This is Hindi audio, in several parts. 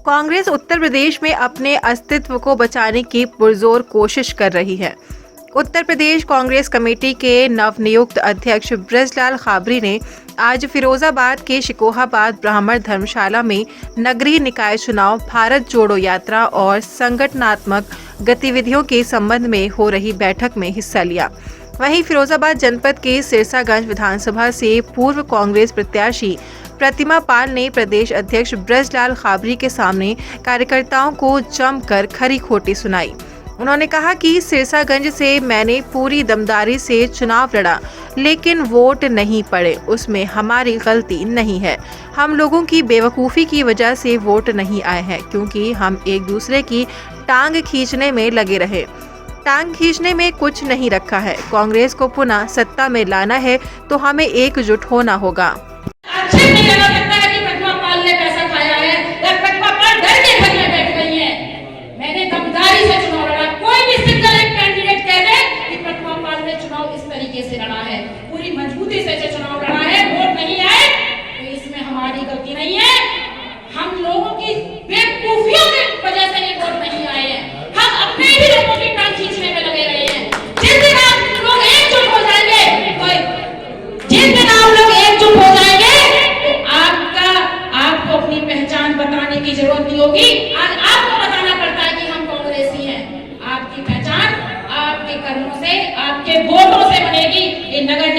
कांग्रेस उत्तर प्रदेश में अपने अस्तित्व को बचाने की पुरजोर कोशिश कर रही है। उत्तर प्रदेश कांग्रेस कमेटी के नवनियुक्त अध्यक्ष ब्रजलाल खाबरी ने आज फिरोजाबाद के शिकोहाबाद ब्राह्मण धर्मशाला में नगरीय निकाय चुनाव, भारत जोड़ो यात्रा और संगठनात्मक गतिविधियों के संबंध में हो रही बैठक में हिस्सा लिया। वहीं फिरोजाबाद जनपद के सिरसागंज विधानसभा से पूर्व कांग्रेस प्रत्याशी प्रतिमा पाल ने प्रदेश अध्यक्ष ब्रजलाल खाबरी के सामने कार्यकर्ताओं को जमकर खरी खोटी सुनाई। उन्होंने कहा कि सिरसागंज से मैंने पूरी दमदारी से चुनाव लड़ा, लेकिन वोट नहीं पड़े, उसमें हमारी गलती नहीं है। हम लोगों की बेवकूफ़ी की वजह से वोट नहीं आए हैं, क्योंकि हम एक दूसरे की टांग खींचने में लगे रहे। टांग खींचने में कुछ नहीं रखा है। कांग्रेस को पुनः सत्ता में लाना है तो हमें एकजुट होना होगा। प्रतिमा पाल ने पैसा खाया है या प्रतिमा पाल डर के घर में बैठ गई है। मैंने दमदारी से चुनाव लड़ा। कोई भी सिंगल एक कैंडिडेट कह दे कि प्रतिमा पाल ने चुनाव इस तरीके से लड़ा है, पूरी मजबूती से चुनाव लड़ा है, वोट नहीं आए तो इसमें हमारी गलती नहीं है। हम लोगों की बेवकूफियों की वजह से ये वोट नहीं आए हैं। हम अपने ही लोगों की टांग खींचने में लगे रहे हैं। जिस दिन आप लोग एकजुट हो जाएंगे, जिस दिन आप लोग एकजुट हो जाएंगे आपको अपनी पहचान बताने की जरूरत नहीं होगी। आज आपको बताना पड़ता है कि हम कांग्रेसी हैं। आपकी पहचान आपके कर्मों से, आपके वोटों से बनेगी। ये नगर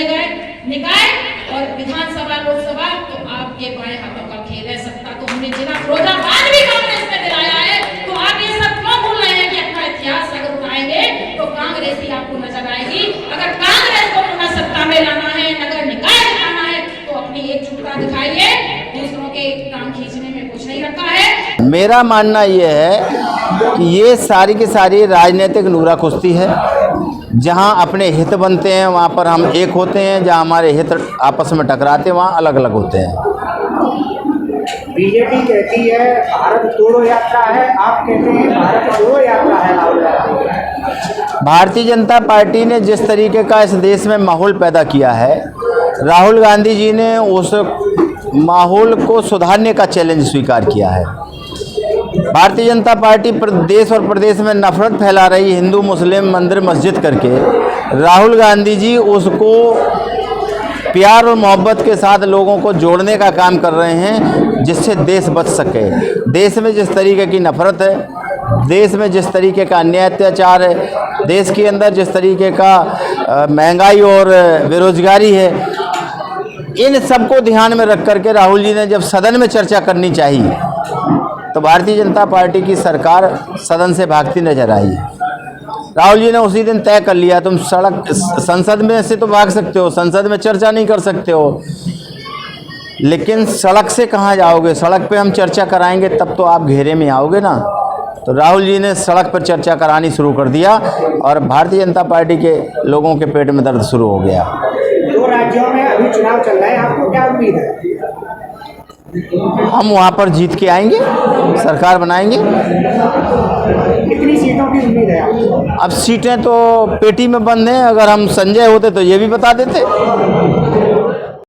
निकाय और विधानसभा, लोकसभा तो आपके बाएं हाथों का खेल है। सत्ता तो हमने जिला फिरोजाबाद भी कांग्रेस में दिलाया है। तो आप ये सब क्यों भूल रहे हैं कि अपना इतिहास अगर उठाएंगे तो कांग्रेस ही आपको नजर आएगी। अगर कांग्रेस को पुनः सत्ता में लाना है, नगर निकाय दिलाना है तो अपनी एकजुटता दिखाइए। दूसरों के टांग खींचने में कुछ नहीं रखा है। मेरा मानना ये है कि ये सारी की सारी राजनीतिक नूरा कुश्ती है। जहां अपने हित बनते हैं वहां पर हम एक होते हैं, जहां हमारे हित आपस में टकराते हैं वहां अलग अलग होते हैं। बीजेपी कहती है भारत जोड़ो यात्रा है, आप कहते हैं भारत जोड़ो यात्रा है। भारतीय जनता पार्टी ने जिस तरीके का इस देश में माहौल पैदा किया है, राहुल गांधी जी ने उस माहौल को सुधारने का चैलेंज स्वीकार किया है। भारतीय जनता पार्टी देश और प्रदेश में नफरत फैला रही हिंदू मुस्लिम मंदिर मस्जिद करके राहुल गांधी जी उसको प्यार और मोहब्बत के साथ लोगों को जोड़ने का काम कर रहे हैं, जिससे देश बच सके। देश में जिस तरीके की नफरत है, देश में जिस तरीके का अन्याय अत्याचार है, देश के अंदर जिस तरीके का महंगाई और बेरोजगारी है, इन सबको ध्यान में रख करके राहुल जी ने जब सदन में चर्चा करनी चाहिए तो भारतीय जनता पार्टी की सरकार सदन से भागती नजर आई है। राहुल जी ने उसी दिन तय कर लिया, तुम संसद में से तो भाग सकते हो, संसद में चर्चा नहीं कर सकते हो, लेकिन सड़क से कहाँ जाओगे? सड़क पे हम चर्चा कराएंगे तब तो आप घेरे में आओगे ना। तो राहुल जी ने सड़क पर चर्चा करानी शुरू कर दिया और भारतीय जनता पार्टी के लोगों के पेट में दर्द शुरू हो गया। 2 राज्यों में अभी चुनाव चल रहा है, आपको क्या उम्मीद है? हम वहाँ पर जीत के आएंगे, सरकार बनाएंगे। कितनी सीटों की उम्मीद है आपको? अब सीटें तो पेटी में बंद हैं, अगर हम संजय होते तो ये भी बता देते।